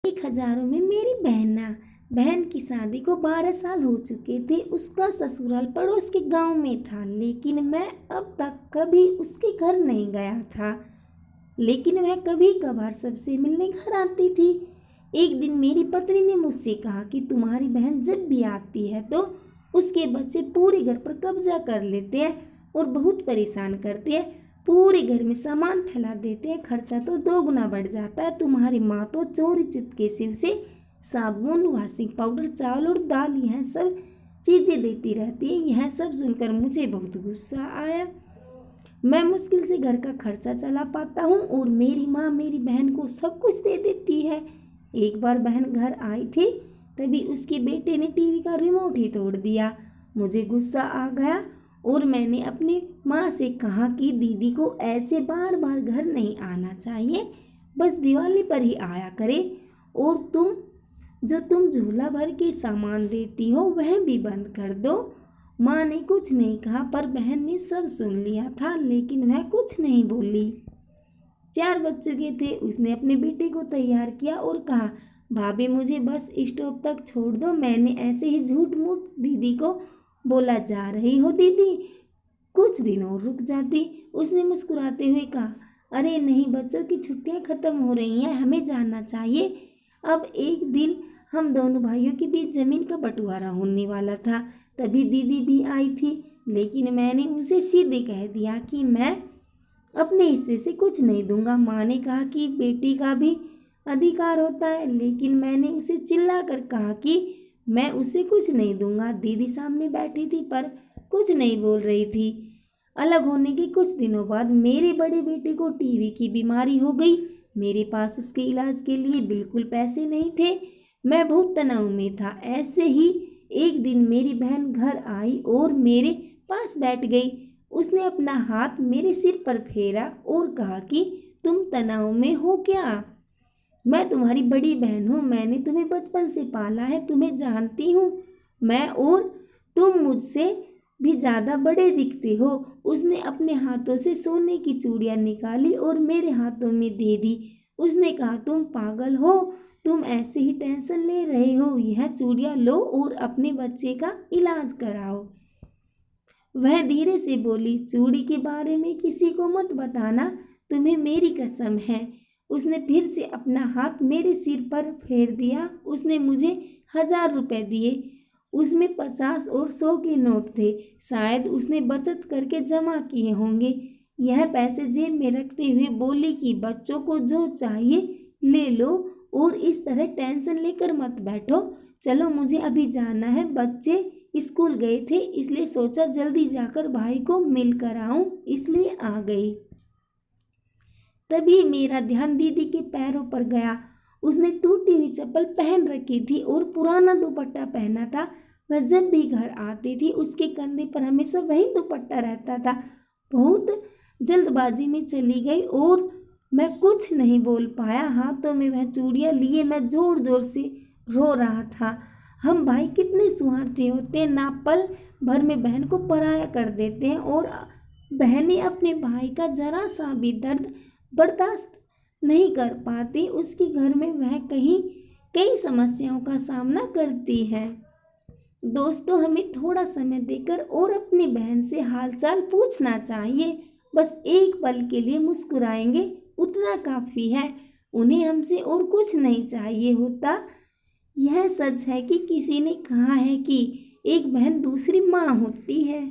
एक हजारों में मेरी बहन की शादी को 12 साल हो चुके थे। उसका ससुराल पड़ोस के गांव में था, लेकिन मैं अब तक कभी उसके घर नहीं गया था। लेकिन वह कभी कभार सबसे मिलने घर आती थी। एक दिन मेरी पत्नी ने मुझसे कहा कि तुम्हारी बहन जब भी आती है तो उसके बच्चे पूरे घर पर कब्जा कर लेते हैं और बहुत परेशान करते हैं। पूरे घर में सामान फैला देते हैं, खर्चा तो 2 गुना बढ़ जाता है। तुम्हारी माँ तो चोरी चुपके से उसे साबुन, वॉशिंग पाउडर, चावल और दाल, यह सब चीज़ें देती रहती है। यह सब सुनकर मुझे बहुत गुस्सा आया। मैं मुश्किल से घर का खर्चा चला पाता हूँ और मेरी माँ मेरी बहन को सब कुछ दे देती है। एक बार बहन घर आई थी, तभी उसके बेटे ने टीवी का रिमोट ही तोड़ दिया। मुझे गुस्सा आ गया और मैंने अपनी माँ से कहा कि दीदी को ऐसे बार बार घर नहीं आना चाहिए, बस दिवाली पर ही आया करे। और तुम झूला भर के सामान देती हो वह भी बंद कर दो। माँ ने कुछ नहीं कहा, पर बहन ने सब सुन लिया था, लेकिन वह कुछ नहीं बोली। 4 बज चुके थे। उसने अपने बेटे को तैयार किया और कहा, भाभी मुझे बस स्टॉप तक छोड़ दो। मैंने ऐसे ही झूठ मूठ दीदी को बोला। जा रही हो दीदी? कुछ दिन और रुक जाती, उसने मुस्कुराते हुए कहा। अरे नहीं, बच्चों की छुट्टियां खत्म हो रही हैं, हमें जाना चाहिए। अब एक दिन हम दोनों भाइयों के बीच जमीन का बंटवारा होने वाला था। तभी दीदी भी आई थी, लेकिन मैंने उनसे सीधे कह दिया कि मैं अपने हिस्से से कुछ नहीं दूंगा। माँ ने कहा कि बेटी का भी अधिकार होता है, लेकिन मैंने उसे चिल्ला कर कहा कि मैं उसे कुछ नहीं दूंगा। दीदी सामने बैठी थी पर कुछ नहीं बोल रही थी। अलग होने के कुछ दिनों बाद मेरे बड़े बेटे को टीबी की बीमारी हो गई। मेरे पास उसके इलाज के लिए बिल्कुल पैसे नहीं थे। मैं बहुत तनाव में था। ऐसे ही एक दिन मेरी बहन घर आई और मेरे पास बैठ गई। उसने अपना हाथ मेरे सिर पर फेरा और कहा कि तुम तनाव में हो क्या? मैं तुम्हारी बड़ी बहन हूँ, मैंने तुम्हें बचपन से पाला है, तुम्हें जानती हूँ मैं, और तुम मुझसे भी ज़्यादा बड़े दिखते हो। उसने अपने हाथों से सोने की चूड़ियाँ निकाली और मेरे हाथों में दे दी। उसने कहा, तुम पागल हो, तुम ऐसे ही टेंशन ले रहे हो, यह चूड़ियाँ लो और अपने बच्चे का इलाज कराओ। वह धीरे से बोली, चूड़ी के बारे में किसी को मत बताना, तुम्हें मेरी कसम है। उसने फिर से अपना हाथ मेरे सिर पर फेर दिया। उसने मुझे 1000 रुपये दिए। उसमें 50 और 100 के नोट थे। शायद उसने बचत करके जमा किए होंगे। यह पैसे जेब में रखते हुए बोली कि बच्चों को जो चाहिए ले लो और इस तरह टेंशन लेकर मत बैठो। चलो मुझे अभी जाना है, बच्चे स्कूल गए थे इसलिए सोचा जल्दी जाकर भाई को मिल कर आऊं, इसलिए आ गई। तभी मेरा ध्यान दीदी के पैरों पर गया। उसने टूटी हुई चप्पल पहन रखी थी और पुराना दुपट्टा पहना था। वह जब भी घर आती थी उसके कंधे पर हमेशा वही दुपट्टा रहता था। बहुत जल्दबाजी में चली गई और मैं कुछ नहीं बोल पाया। हाथों में वह चूड़ियाँ लिए मैं जोर जोर से रो रहा था। हम भाई कितने स्वार्थी होते हैं, ना पल भर में बहन को पराया कर देते हैं और बहनें अपने भाई का जरा सा भी दर्द बर्दाश्त नहीं कर पाती। उसके घर में वह कई समस्याओं का सामना करती है। दोस्तों, हमें थोड़ा समय देकर और अपनी बहन से हालचाल पूछना चाहिए। बस एक पल के लिए मुस्कुराएंगे, उतना काफ़ी है। उन्हें हमसे और कुछ नहीं चाहिए होता। यह सच है कि किसी ने कहा है कि एक बहन दूसरी माँ होती है।